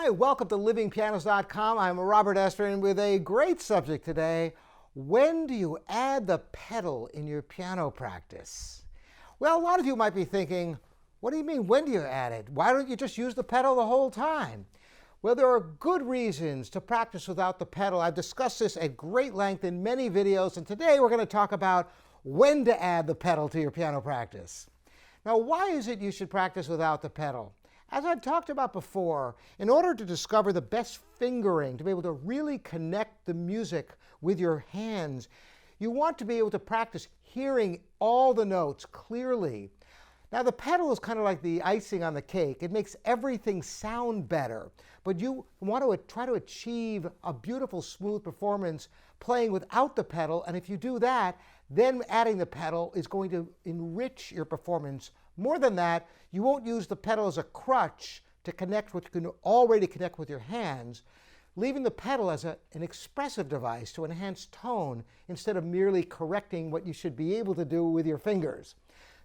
Hi, welcome to livingpianos.com. I'm Robert Estrin with a great subject today. When do you add the pedal in your piano practice? Well, a lot of you might be thinking, what do you mean, when do you add it? Why don't you just use the pedal the whole time? Well, there are good reasons to practice without the pedal. I've discussed this at great length in many videos, and today we're going to talk about when to add the pedal to your piano practice. Now, why is it you should practice without the pedal? As I've talked about before, in order to discover the best fingering, to be able to really connect the music with your hands, you want to be able to practice hearing all the notes clearly. Now, the pedal is kind of like the icing on the cake. It makes everything sound better, but you want to try to achieve a beautiful, smooth performance playing without the pedal, and if you do that, then adding the pedal is going to enrich your performance. More than that, you won't use the pedal as a crutch to connect what you can already connect with your hands, leaving the pedal as an expressive device to enhance tone instead of merely correcting what you should be able to do with your fingers.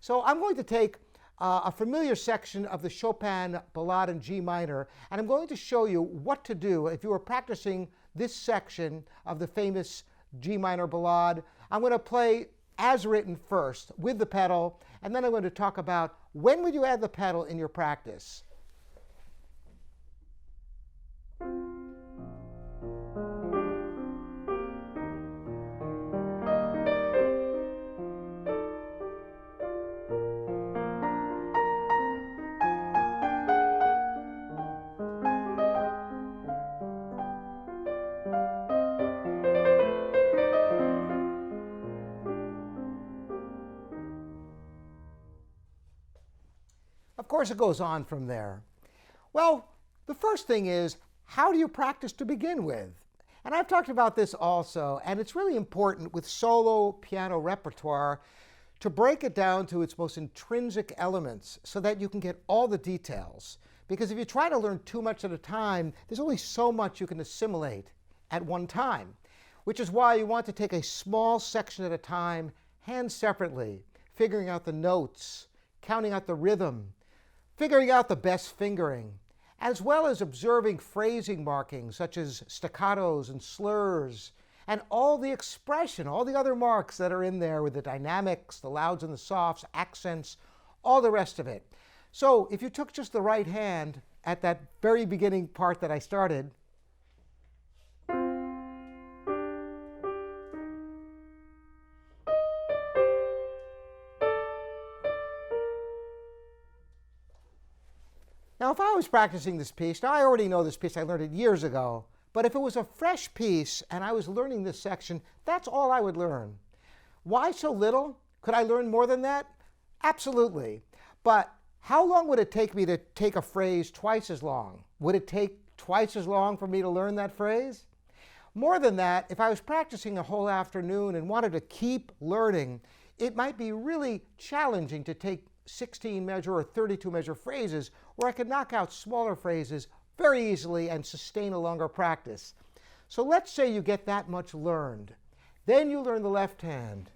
So I'm going to take a familiar section of the Chopin Ballade in G minor, and I'm going to show you what to do if you are practicing this section of the famous G minor Ballade. I'm going to play as written first with the pedal, and then I'm going to talk about when would you add the pedal in your practice. Of course, it goes on from there. Well, the first thing is, how do you practice to begin with? And I've talked about this also, and it's really important with solo piano repertoire to break it down to its most intrinsic elements so that you can get all the details. Because if you try to learn too much at a time, there's only so much you can assimilate at one time, which is why you want to take a small section at a time, hands separately, figuring out the notes, counting out the rhythm, figuring out the best fingering, as well as observing phrasing markings such as staccatos and slurs, and all the expression, all the other marks that are in there with the dynamics, the louds and the softs, accents, all the rest of it. So if you took just the right hand at that very beginning part that I started, now, if I was practicing this piece, now I already know this piece, I learned it years ago, but if it was a fresh piece and I was learning this section, that's all I would learn. Why so little? Could I learn more than that? Absolutely. But how long would it take me to take a phrase twice as long? Would it take twice as long for me to learn that phrase? More than that, if I was practicing a whole afternoon and wanted to keep learning, it might be really challenging to take 16 measure or 32 measure phrases where I could knock out smaller phrases very easily and sustain a longer practice. So let's say you get that much learned. Then you learn the left hand.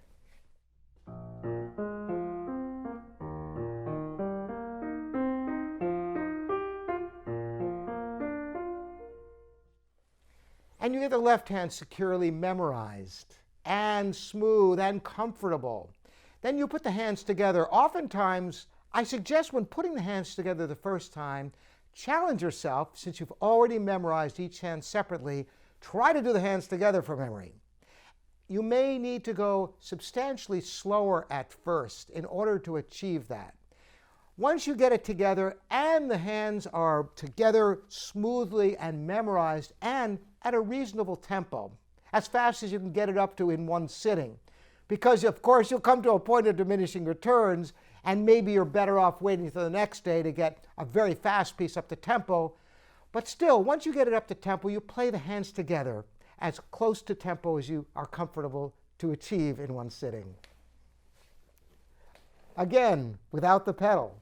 And you get the left hand securely memorized and smooth and comfortable. Then you put the hands together. Oftentimes, I suggest when putting the hands together the first time, challenge yourself, since you've already memorized each hand separately, try to do the hands together from memory. You may need to go substantially slower at first in order to achieve that. Once you get it together and the hands are together smoothly and memorized and at a reasonable tempo, as fast as you can get it up to in one sitting, because, of course, you'll come to a point of diminishing returns, and maybe you're better off waiting for the next day to get a very fast piece up to tempo. But still, once you get it up to tempo, you play the hands together as close to tempo as you are comfortable to achieve in one sitting. Again, without the pedal.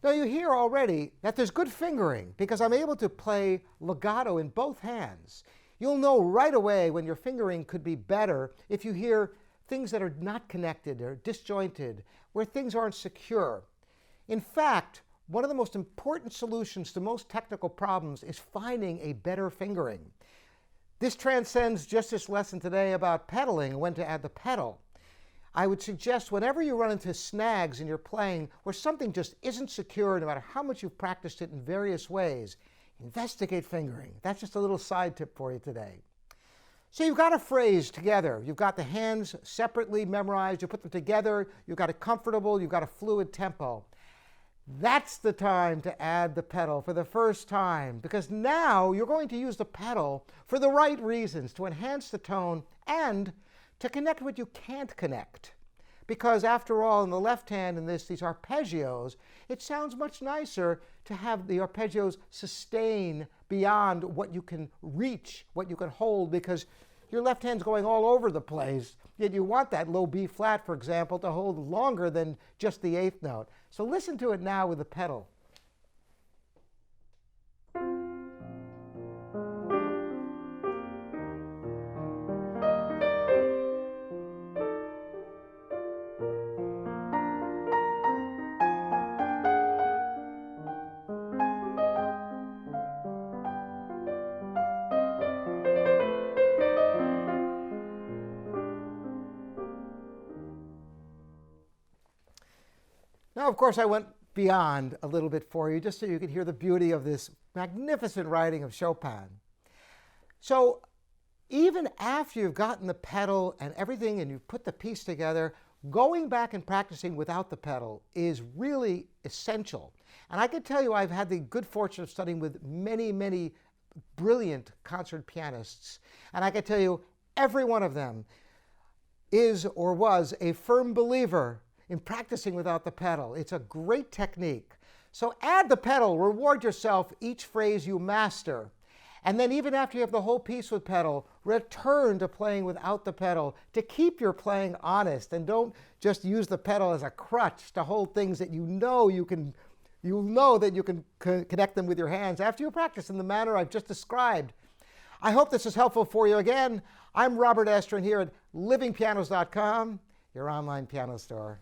Now you hear already that there's good fingering because I'm able to play legato in both hands. You'll know right away when your fingering could be better if you hear things that are not connected or disjointed, where things aren't secure. In fact, one of the most important solutions to most technical problems is finding a better fingering. This transcends just this lesson today about pedaling and when to add the pedal. I would suggest whenever you run into snags in your playing where something just isn't secure, no matter how much you've practiced it in various ways, investigate fingering. That's just a little side tip for you today. So you've got a phrase together. You've got the hands separately memorized. You put them together. You've got it comfortable. You've got a fluid tempo. That's the time to add the pedal for the first time, because now you're going to use the pedal for the right reasons, to enhance the tone and to connect what you can't connect. Because after all, in the left hand in these arpeggios, it sounds much nicer to have the arpeggios sustain beyond what you can reach, what you can hold, because your left hand's going all over the place. Yet you want that low B flat, for example, to hold longer than just the eighth note. So listen to it now with the pedal. Now, of course, I went beyond a little bit for you, just so you could hear the beauty of this magnificent writing of Chopin. So even after you've gotten the pedal and everything and you've put the piece together, going back and practicing without the pedal is really essential. And I can tell you I've had the good fortune of studying with many, many brilliant concert pianists. And I can tell you every one of them is or was a firm believer in practicing without the pedal. It's a great technique. So add the pedal, reward yourself each phrase you master. And then even after you have the whole piece with pedal, return to playing without the pedal to keep your playing honest, and don't just use the pedal as a crutch to hold things that you know that you can connect them with your hands after you practice in the manner I've just described. I hope this is helpful for you. Again, I'm Robert Estrin here at livingpianos.com, your online piano store.